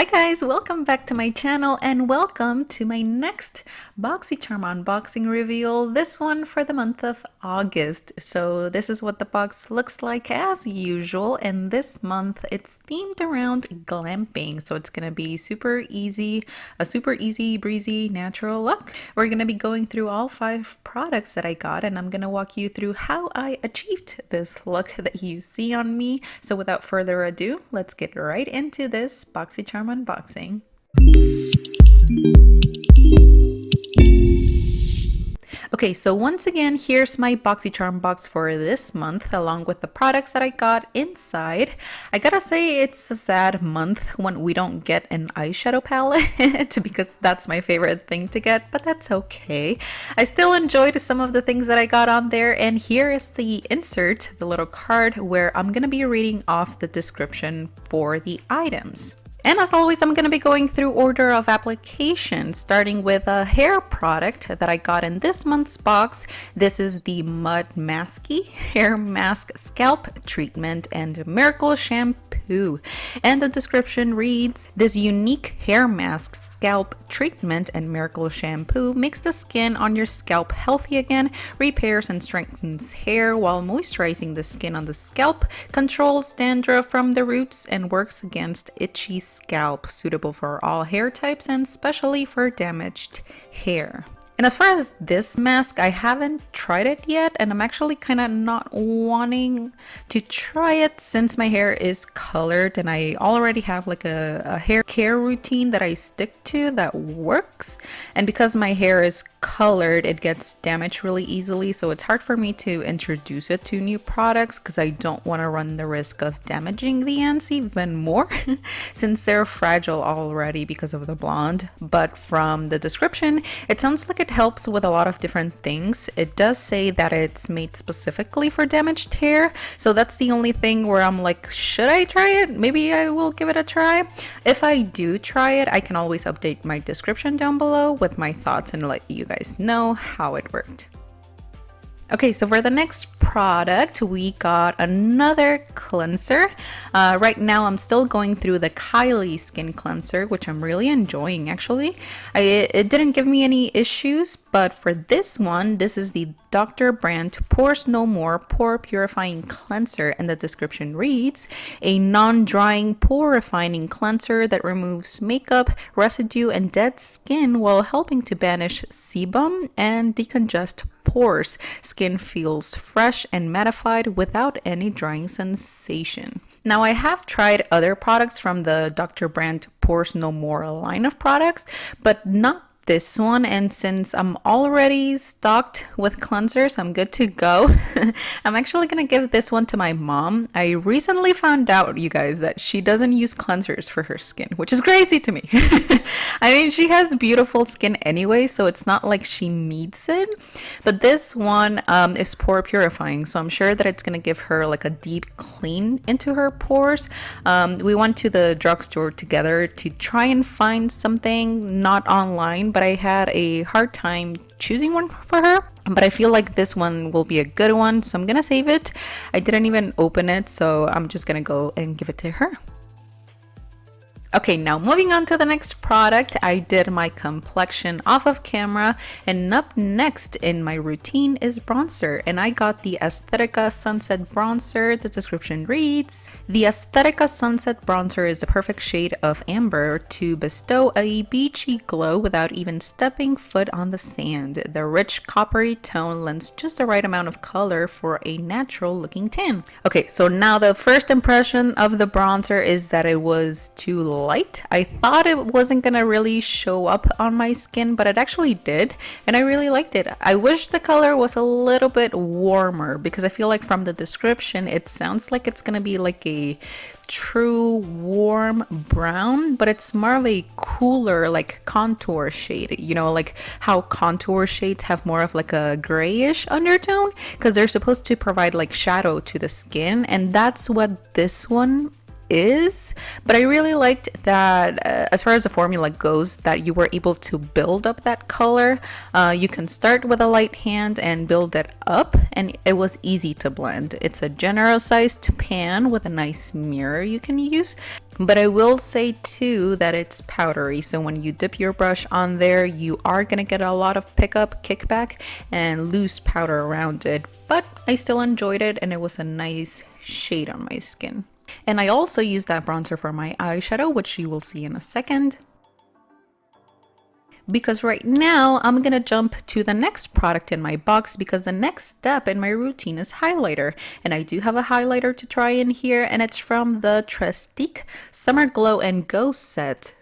Hi guys, welcome back to my channel and welcome to my next Boxycharm unboxing reveal, this one for the month of August. So this is what the box looks like as usual, and this month it's themed around glamping. So it's gonna be super easy, a super easy breezy natural look. We're gonna be going through all 5 products that I got, and I'm gonna walk you through how I achieved this look that you see on me. So without further ado, let's get right into this Boxycharm unboxing. Okay, so once again, here's my Boxycharm box for this month, along with the products that I got inside. I gotta say, it's a sad month when we don't get an eyeshadow palette, because that's my favorite thing to get, but that's okay. I still enjoyed some of the things that I got on there, and here is the insert, the little card, where I'm gonna be reading off the description for the items. And as always, I'm going to be going through order of application, starting with a hair product that I got in this month's box. This is the Mudmasky Hair Mask Scalp Treatment and Miracle Shampoo. And the description reads, this unique hair mask scalp treatment and miracle shampoo makes the skin on your scalp healthy again, repairs and strengthens hair while moisturizing the skin on the scalp, controls dandruff from the roots, and works against itchy scalp, suitable for all hair types and especially for damaged hair. And as far as this mask, I haven't tried it yet, and I'm actually kind of not wanting to try it since my hair is colored and I already have like a hair care routine that I stick to that works. And because my hair is colored, it gets damaged really easily, so it's hard for me to introduce it to new products because I don't want to run the risk of damaging the ends even more since they're fragile already because of the blonde. But from the description, it sounds like it helps with a lot of different things. It does say that it's made specifically for damaged hair, so that's the only thing where I'm like, should I try it? Maybe I will give it a try. If I do try it, I can always update my description down below with my thoughts and let you guys know how it worked. Okay, so for the next product, we got another cleanser. Right now, I'm still going through the Kylie Skin Cleanser, which I'm really enjoying, actually. It didn't give me any issues, but for this one, this is the Dr. Brandt Pores No More Pore Purifying Cleanser, and the description reads, a non-drying pore refining cleanser that removes makeup, residue, and dead skin while helping to banish sebum and decongest pores. Skin feels fresh and mattified without any drying sensation. Now, I have tried other products from the Dr. Brandt Pores No More line of products, but not this one, and since I'm already stocked with cleansers, I'm good to go. I'm actually gonna give this one to my mom. I recently found out, you guys, that she doesn't use cleansers for her skin, which is crazy to me. I mean, she has beautiful skin anyway, so it's not like she needs it, but this one is pore purifying, so I'm sure that it's gonna give her like a deep clean into her pores. We went to the drugstore together to try and find something, not online, but I had a hard time choosing one for her. But I feel like this one will be a good one, so I'm gonna save it. I didn't even open it, so I'm just gonna go and give it to her. Okay, now moving on to the next product. I did my complexion off of camera, and up next in my routine is bronzer, and I got the Aesthetica Sunset Bronzer. The description reads, the Aesthetica Sunset Bronzer is the perfect shade of amber to bestow a beachy glow without even stepping foot on the sand. The rich coppery tone lends just the right amount of color for a natural looking tan. Okay, so now the first impression of the bronzer is that it was too light. I thought it wasn't gonna really show up on my skin, but it actually did, and I really liked it. I wish the color was a little bit warmer, because I feel like from the description it sounds like it's gonna be like a true warm brown, but it's more of a cooler like contour shade, you know, like how contour shades have more of like a grayish undertone because they're supposed to provide like shadow to the skin, and that's what this one is. But I really liked that as far as the formula goes, that you were able to build up that color. You can start with a light hand and build it up, and it was easy to blend. It's a generous sized pan with a nice mirror you can use. But I will say too that it's powdery, so when you dip your brush on there, you are gonna get a lot of pickup, kickback, and loose powder around it. But I still enjoyed it, and it was a nice shade on my skin. And I also used that bronzer for my eyeshadow, which you will see in a second. Because right now I'm gonna jump to the next product in my box, because the next step in my routine is highlighter, and I do have a highlighter to try in here, and it's from the Trestique Summer Glow and Go set.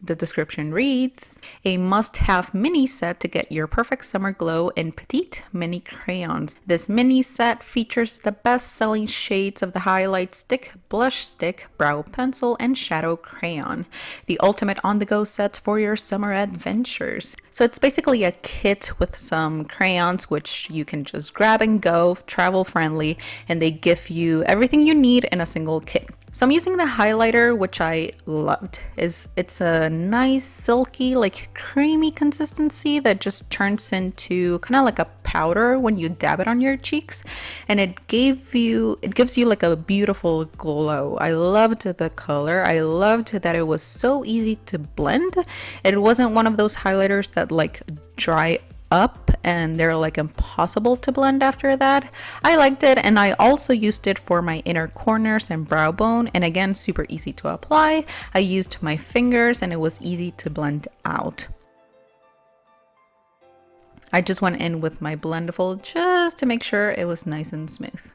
The description reads, a must-have mini set to get your perfect summer glow in petite mini crayons. This mini set features the best-selling shades of the highlight stick, blush stick, brow pencil, and shadow crayon. The ultimate on-the-go set for your summer adventures. So it's basically a kit with some crayons which you can just grab and go, travel friendly, and they give you everything you need in a single kit. So I'm using the highlighter, which I loved. It's a nice silky, like creamy consistency that just turns into kind of like a powder when you dab it on your cheeks, and it gives you like a beautiful glow. I loved the color. I loved that it was so easy to blend. It wasn't one of those highlighters that like dry up and they're like impossible to blend after that. I liked it, and I also used it for my inner corners and brow bone, and again, super easy to apply. I used my fingers and it was easy to blend out. I just went in with my Blendiful just to make sure it was nice and smooth.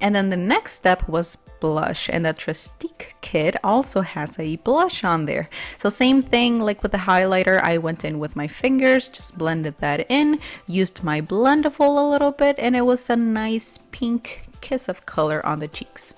And then the next step was blush, and the Trestique kit also has a blush on there. So same thing like with the highlighter, I went in with my fingers, just blended that in, used my Blendiful a little bit, and it was a nice pink kiss of color on the cheeks.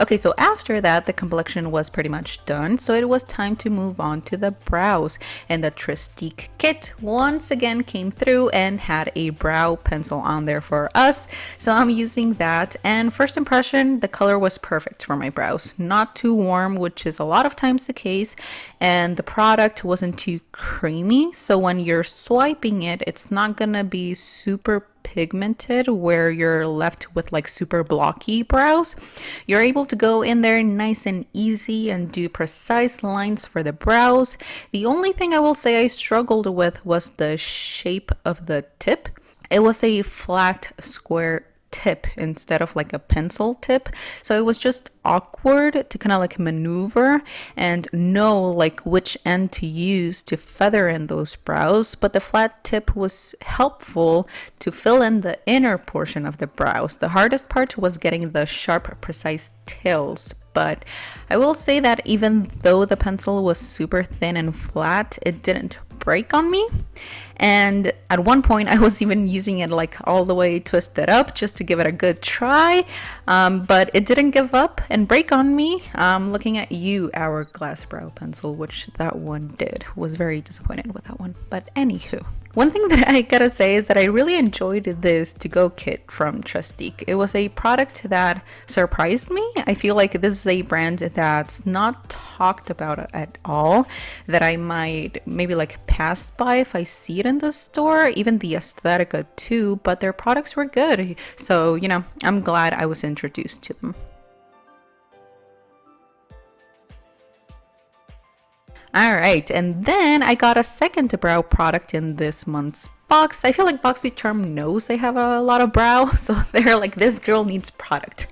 Okay, so after that, the complexion was pretty much done, so it was time to move on to the brows. And the Trestique kit once again came through and had a brow pencil on there for us, so I'm using that. And first impression, the color was perfect for my brows. Not too warm, which is a lot of times the case, and the product wasn't too creamy, so when you're swiping it, it's not gonna be super pigmented where you're left with like super blocky brows. You're able to go in there nice and easy and do precise lines for the brows. The only thing I will say I struggled with was the shape of the tip. It was a flat square tip instead of like a pencil tip, so it was just awkward to kind of like maneuver and know like which end to use to feather in those brows. But the flat tip was helpful to fill in the inner portion of the brows. The hardest part was getting the sharp, precise tails. But I will say that even though the pencil was super thin and flat, it didn't break on me. And at one point I was even using it like all the way twisted up just to give it a good try, but it didn't give up and break on me. Looking at you, Hourglass Brow Pencil, which that one did. Was very disappointed with that one. But anywho, one thing that I gotta say is that I really enjoyed this to-go kit from Trestique. It was a product that surprised me. I feel like this is a brand that's not talked about at all, that I might maybe like pass by if I see it in the store, even the Aesthetica too, but their products were good. So, you know, I'm glad I was introduced to them. All right, and then I got a second brow product in this month's box. I feel like Boxycharm knows I have a lot of brow, so they're like, this girl needs product.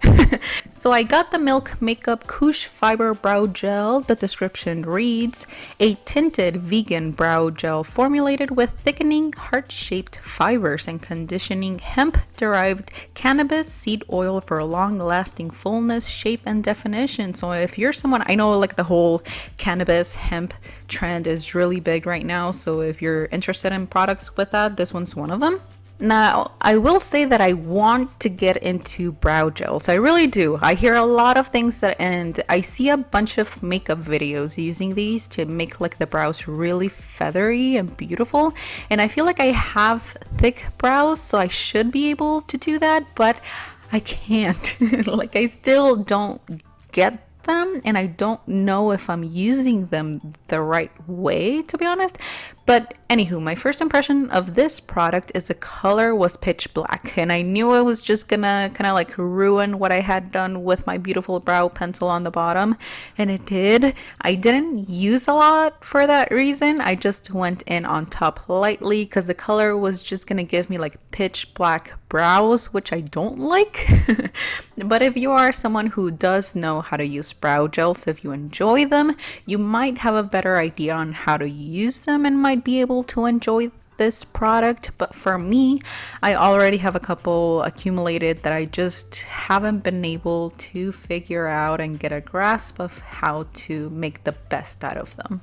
So I got the Milk Makeup Kush Fiber Brow Gel. The description reads, a tinted vegan brow gel formulated with thickening heart-shaped fibers and conditioning hemp-derived cannabis seed oil for long-lasting fullness, shape, and definition. So if you're someone, I know like the whole cannabis hemp trend is really big right now, so if you're interested in products with that, this one's one of them. Now, I will say that I want to get into brow gels. I really do. I hear a lot of things that, and I see a bunch of makeup videos using these to make like the brows really feathery and beautiful. And I feel like I have thick brows, so I should be able to do that, but I can't. Like, I still don't get them, and I don't know if I'm using them the right way, to be honest. But anywho, my first impression of this product is the color was pitch black, and I knew it was just gonna kind of like ruin what I had done with my beautiful brow pencil on the bottom, and it did. I didn't use a lot for that reason. I just went in on top lightly because the color was just gonna give me like pitch black brows, which I don't like. But if you are someone who does know how to use brow gels, if you enjoy them, you might have a better idea on how to use them and might be able to enjoy this product. But for me, I already have a couple accumulated that I just haven't been able to figure out and get a grasp of how to make the best out of them.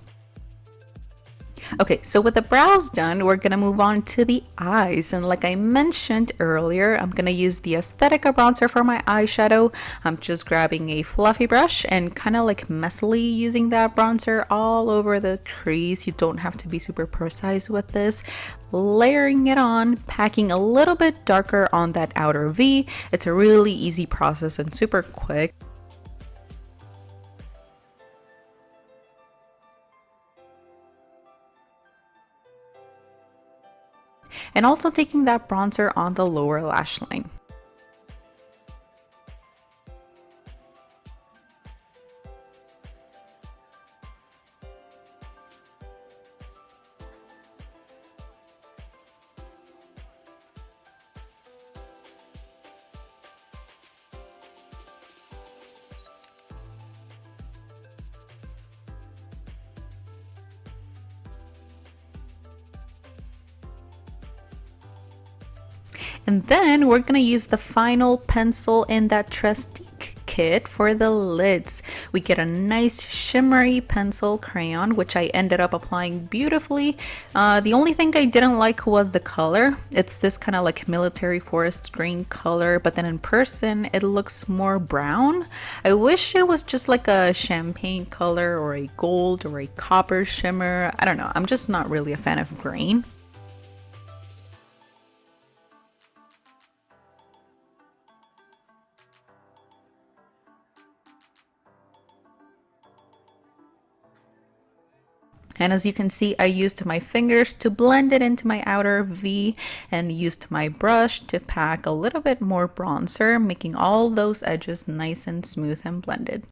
Okay, so with the brows done, we're gonna move on to the eyes. And like I mentioned earlier, I'm gonna use the Aesthetica bronzer for my eyeshadow. I'm just grabbing a fluffy brush and kind of like messily using that bronzer all over the crease. You don't have to be super precise with this. Layering it on, packing a little bit darker on that outer V. It's a really easy process and super quick. And also taking that bronzer on the lower lash line. And then we're gonna use the final pencil in that Trestique kit for the lids. We get a nice shimmery pencil crayon, which I ended up applying beautifully. The only thing I didn't like was the color. It's this kind of like military forest green color, but then in person it looks more brown. I wish it was just like a champagne color or a gold or a copper shimmer. I don't know, I'm just not really a fan of green. And as you can see, I used my fingers to blend it into my outer V and used my brush to pack a little bit more bronzer, making all those edges nice and smooth and blended.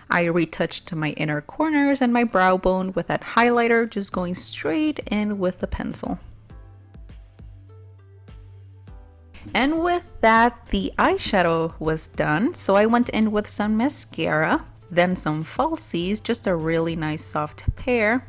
I retouched my inner corners and my brow bone with that highlighter, just going straight in with the pencil. And with that, the eyeshadow was done. So I went in with some mascara, then some falsies, just a really nice soft pair.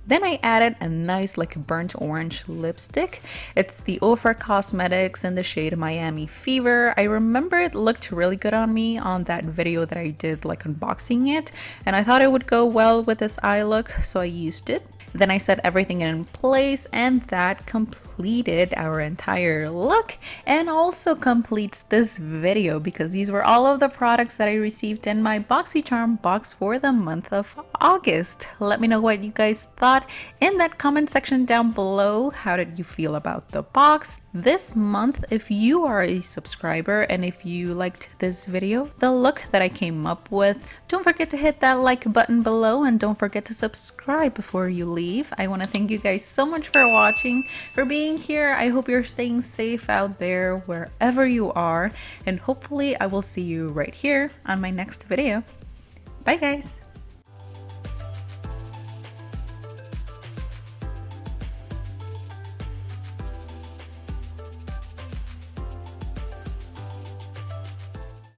Then I added a nice like burnt orange lipstick. It's the Ofra Cosmetics in the shade Miami Fever. I remember it looked really good on me on that video that I did like unboxing it, and I thought it would go well with this eye look, so I used it. Then I set everything in place, and that completed our entire look and also completes this video, because these were all of the products that I received in my Boxycharm box for the month of August. Let me know what you guys thought in that comment section down below. How did you feel about the box this month? If you are a subscriber and if you liked this video, the look that I came up with, don't forget to hit that like button below, and don't forget to subscribe before you leave. I want to thank you guys so much for watching, for being here. I hope you're staying safe out there wherever you are, and hopefully I will see you right here on my next video. Bye guys!